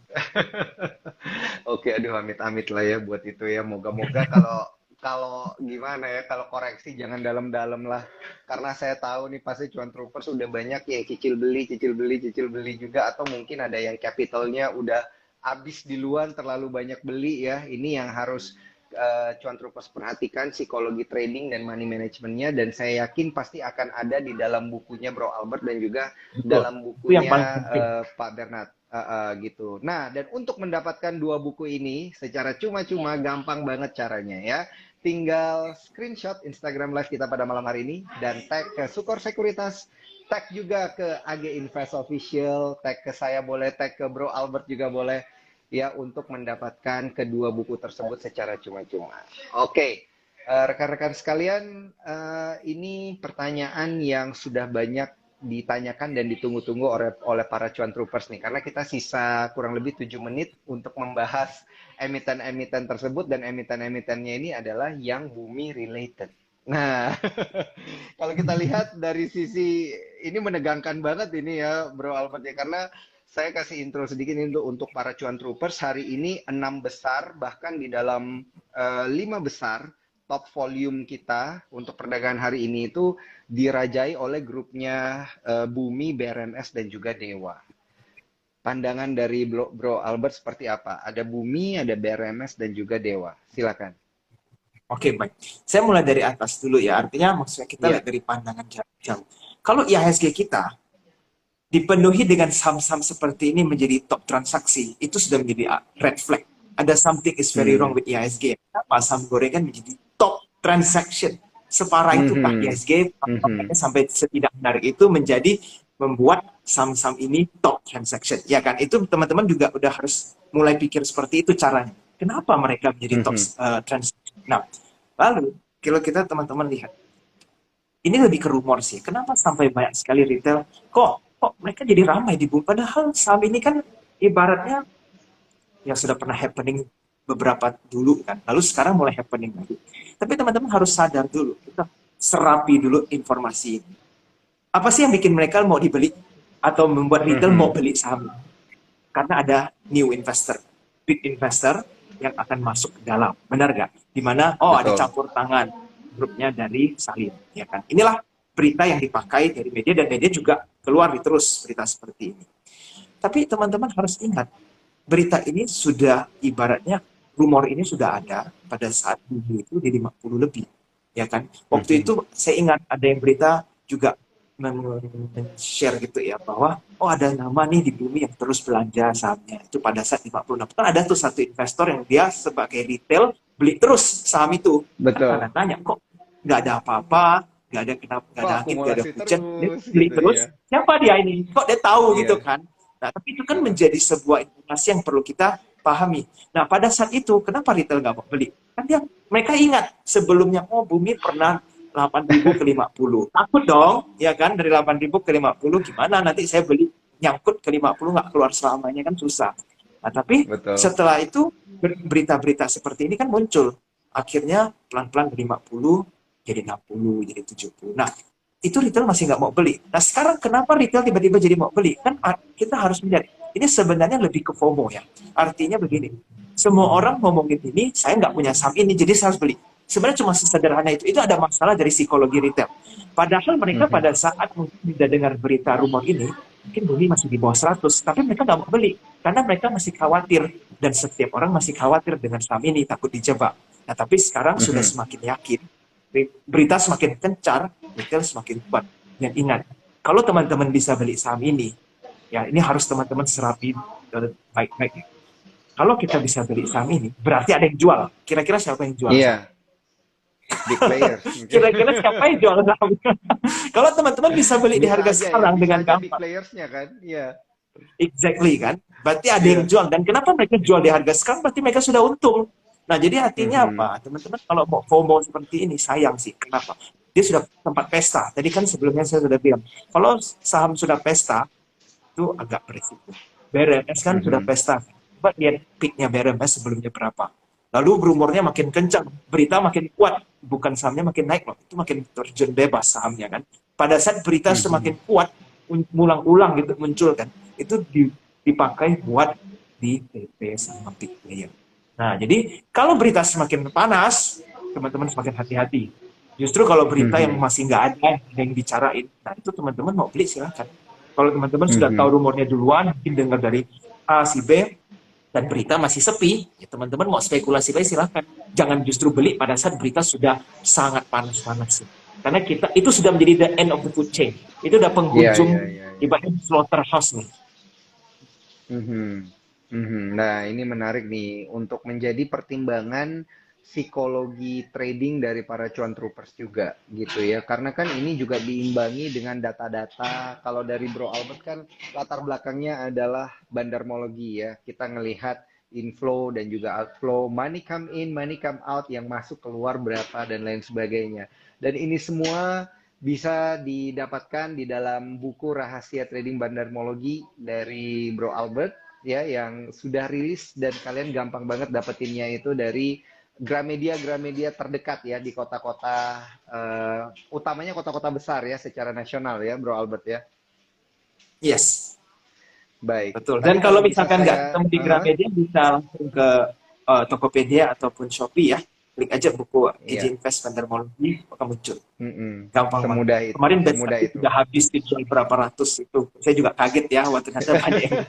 Oke, aduh amit-amit lah ya buat itu ya. Moga-moga kalau kalau gimana ya, kalau koreksi jangan dalam-dalam lah. Karena saya tahu nih pasti cuan troopers udah banyak yang cicil beli, cicil beli, cicil beli juga, atau mungkin ada yang capitalnya udah habis di luar terlalu banyak beli ya. Ini yang harus cuan troopers perhatikan, psikologi trading dan money managementnya, dan saya yakin pasti akan ada di dalam bukunya Bro Albert dan juga Betul. dalam Itu yang paling bukunya penting. Pak Bernard. Gitu. Nah, dan untuk mendapatkan dua buku ini secara cuma-cuma gampang banget caranya ya. Tinggal screenshot Instagram Live kita pada malam hari ini dan tag ke Sukor Sekuritas, tag juga ke AG Invest Official, tag ke saya boleh, tag ke Bro Albert juga boleh ya, untuk mendapatkan kedua buku tersebut secara cuma-cuma. Oke. Rekan-rekan sekalian, ini pertanyaan yang sudah banyak ditanyakan dan ditunggu-tunggu oleh para cuan troopers nih, karena kita sisa kurang lebih 7 menit untuk membahas emiten-emiten tersebut, dan emiten-emitennya ini adalah yang bumi related. Nah, kalau kita lihat dari sisi ini menegangkan banget ini ya Bro Albert ya, karena saya kasih intro sedikit ini untuk para cuan troopers. Hari ini 6 besar, bahkan di dalam 5 besar top volume kita untuk perdagangan hari ini itu dirajai oleh grupnya Bumi, BRMS, dan juga Dewa. Pandangan dari Bro Albert seperti apa? Ada Bumi, ada BRMS, dan juga Dewa. Silakan. Oke, baik. Saya mulai dari atas dulu ya. Artinya maksudnya kita Iya. lihat dari pandangan jauh. Kalau IHSG kita dipenuhi dengan saham-saham seperti ini menjadi top transaksi, itu sudah menjadi red flag. Ada something is very wrong Hmm. with IHSG. Kenapa saham gorengan menjadi transaction. Separah itukah ISG sampai setidak menarik itu menjadi membuat saham-saham ini top transaction, ya kan? Itu teman-teman juga udah harus mulai pikir seperti itu caranya. Kenapa mereka menjadi top transaction? Nah, lalu kalau kita teman-teman lihat, ini lebih ke rumor sih. Kenapa sampai banyak sekali retail kok mereka jadi ramai di bumi? Padahal saham ini kan ibaratnya yang sudah pernah happening beberapa dulu kan, lalu sekarang mulai happening lagi. Tapi teman-teman harus sadar dulu, kita serapi dulu informasi ini. Apa sih yang bikin mereka mau dibeli atau membuat retail mau beli saham? Karena ada new investor, big investor yang akan masuk ke dalam, benar nggak? Dimana ada campur tangan grupnya dari Salim, ya kan? Inilah berita yang dipakai dari media, dan media juga keluar terus berita seperti ini. Tapi teman-teman harus ingat, berita ini sudah ibaratnya rumor ini sudah ada pada saat dulu itu di 50 lebih, ya kan? Waktu itu saya ingat ada yang berita juga men-share gitu ya, bahwa ada nama nih di bumi yang terus belanja sahamnya itu pada saat 56. Kan ada tuh satu investor yang dia sebagai retail beli terus saham itu. Betul. Kan tanya, kok nggak ada apa-apa, nggak ada kenapa, nggak ada angin, nggak ada hujan, dia beli gitu terus. Ya. Siapa dia ini? Kok dia tahu gitu kan? Nah, tapi itu kan menjadi sebuah informasi yang perlu kita pahami. Nah, pada saat itu, kenapa retail nggak mau beli? Kan mereka ingat sebelumnya, bumi pernah 8.000 ke 50. Takut dong, ya kan, dari 8.000 ke 50, gimana nanti saya beli nyangkut ke 50 nggak keluar selamanya, kan susah. Nah, tapi setelah itu berita-berita seperti ini kan muncul. Akhirnya pelan-pelan dari 50 jadi 60, jadi 70. Nah, itu retail masih nggak mau beli. Nah, sekarang kenapa retail tiba-tiba jadi mau beli? Kan kita harus melihat, ini sebenarnya lebih ke FOMO ya. Artinya begini, semua orang ngomongin ini, saya nggak punya saham ini, jadi saya harus beli. Sebenarnya cuma sesederhana itu. Itu ada masalah dari psikologi retail. Padahal mereka pada saat mungkin sudah dengar berita rumor ini, mungkin bumi masih di bawah 100, tapi mereka nggak mau beli. Karena mereka masih khawatir. Dan setiap orang masih khawatir dengan saham ini, takut dijebak. Nah, tapi sekarang sudah semakin yakin. Berita semakin kencar, retail semakin kuat. Dan ingat, kalau teman-teman bisa beli saham ini, ya ini harus teman-teman serapi baik-baik. Kalau kita bisa beli saham ini, berarti ada yang jual. Kira-kira siapa yang jual? Iya. Big players. Kira-kira siapa yang jual saham? Kalau teman-teman bisa beli di harga sekarang dengan gampang. Big playersnya kan, iya. Exactly kan. Berarti ada yang jual. Dan kenapa mereka jual di harga sekarang? Berarti mereka sudah untung. Nah, jadi artinya apa? Teman-teman kalau mau FOMO seperti ini, sayang sih. Kenapa? Dia sudah tempat pesta. Tadi kan sebelumnya saya sudah bilang, kalau saham sudah pesta, itu agak berisiko. BRMS kan sudah pesta. Coba lihat peaknya BRMS sebelumnya berapa. Lalu berumurnya makin kencang, berita makin kuat, bukan sahamnya makin naik loh, itu makin terjun bebas sahamnya kan. Pada saat berita semakin kuat, ulang-ulang gitu muncul kan, itu dipakai buat di TP sama big player. Nah, jadi kalau berita semakin panas, teman-teman semakin hati-hati. Justru kalau berita yang masih nggak ada yang bicarain, nah itu teman-teman mau beli silakan. Kalau teman-teman sudah tahu rumornya duluan, mungkin dengar dari A, si B, dan berita masih sepi, ya teman-teman mau spekulasi baik silakan. Jangan justru beli pada saat berita sudah sangat panas-panas. Karena itu sudah menjadi the end of the food chain. Itu udah penghujung ibaratnya slaughterhouse nih. Nah, ini menarik nih untuk menjadi pertimbangan psikologi trading dari para cuan troopers juga gitu ya, karena kan ini juga diimbangi dengan data-data. Kalau dari Bro Albert kan latar belakangnya adalah bandarmologi ya, kita ngelihat inflow dan juga outflow, money come in, money come out, yang masuk keluar berapa dan lain sebagainya. Dan ini semua bisa didapatkan di dalam buku Rahasia Trading Bandarmologi dari Bro Albert ya, yang sudah rilis dan kalian gampang banget dapetinnya itu dari Gramedia terdekat ya di kota-kota utamanya kota-kota besar ya secara nasional ya Bro Albert ya. Yes. Baik. Betul. Dan kalau misalkan nggak ketemu di Gramedia, bisa langsung ke Tokopedia ataupun Shopee ya. Klik aja buku DJ Invest Bandarmologi, akan muncul. Gampang semudah banget. itu. Kemarin itu sudah habis dijual berapa ratus itu. Saya juga kaget ya, ternyata banyak yang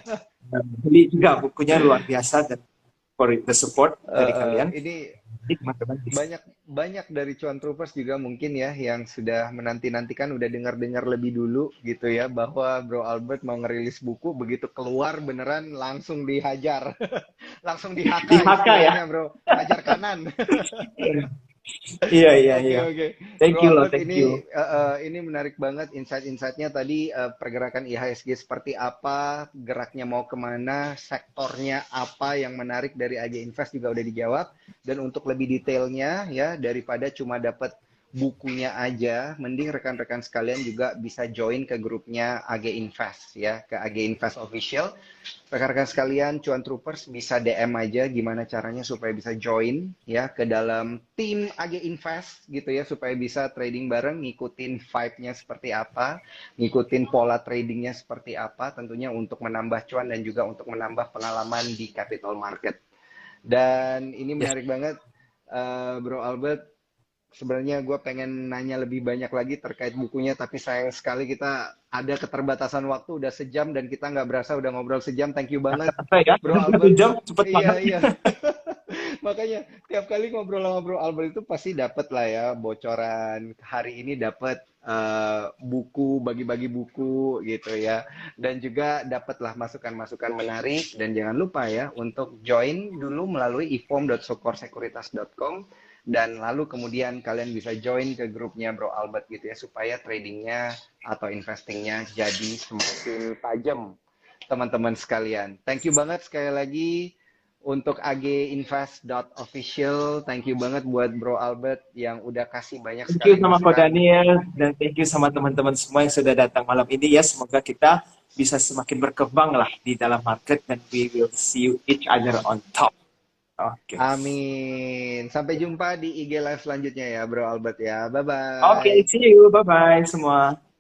beli juga bukunya, luar biasa. Dan for the support dari kalian. Ini banyak dari cuan troopers juga mungkin ya yang sudah menanti-nantikan, udah dengar-dengar lebih dulu gitu ya, bahwa Bro Albert mau ngerilis buku, begitu keluar beneran langsung dihajar. Langsung di HK ya Bro, hajar kanan. Iya, iya, Oke, iya. oke. Thank Bro you loh, Albert, thank you. ini menarik banget insight-insightnya tadi, pergerakan IHSG seperti apa, geraknya mau kemana, sektornya apa yang menarik dari AG Invest juga udah dijawab. Dan untuk lebih detailnya ya, daripada cuma dapat bukunya aja, mending rekan-rekan sekalian juga bisa join ke grupnya AG Invest ya, ke AG Invest Official. Rekan-rekan sekalian, Cuan Troopers bisa DM aja gimana caranya supaya bisa join ya ke dalam tim AG Invest gitu ya, supaya bisa trading bareng, ngikutin vibe-nya seperti apa, ngikutin pola tradingnya seperti apa, tentunya untuk menambah cuan dan juga untuk menambah pengalaman di capital market. Dan ini Ya, menarik banget, Bro Albert. Sebenarnya gue pengen nanya lebih banyak lagi terkait bukunya, tapi sayang sekali kita ada keterbatasan waktu, udah sejam dan kita nggak berasa udah ngobrol sejam. Thank you banget, kerasa ya, Bro udah satu Albert. jam, cepet banget. Iya, iya. Makanya tiap kali ngobrol sama Bro Albert itu pasti dapet lah ya bocoran. Hari ini dapet buku, bagi-bagi buku gitu ya. Dan juga dapatlah masukan-masukan menarik. Dan jangan lupa ya untuk join dulu melalui ifom.sukorsecuritas.com, dan lalu kemudian kalian bisa join ke grupnya Bro Albert gitu ya, supaya tradingnya atau investingnya jadi semakin tajam teman-teman sekalian. Thank you banget sekali lagi untuk aginvest.official. Thank you banget buat Bro Albert yang udah kasih banyak Thank you sekali sama Ko masukan. Daniel, dan thank you sama teman-teman semua yang sudah datang malam ini ya. Semoga kita bisa semakin berkembang lah di dalam market, dan we will see you each other on top. Oke. Amin. Sampai jumpa di IG live selanjutnya ya Bro Albert ya. Bye Oke, bye. see you. Bye-bye semua.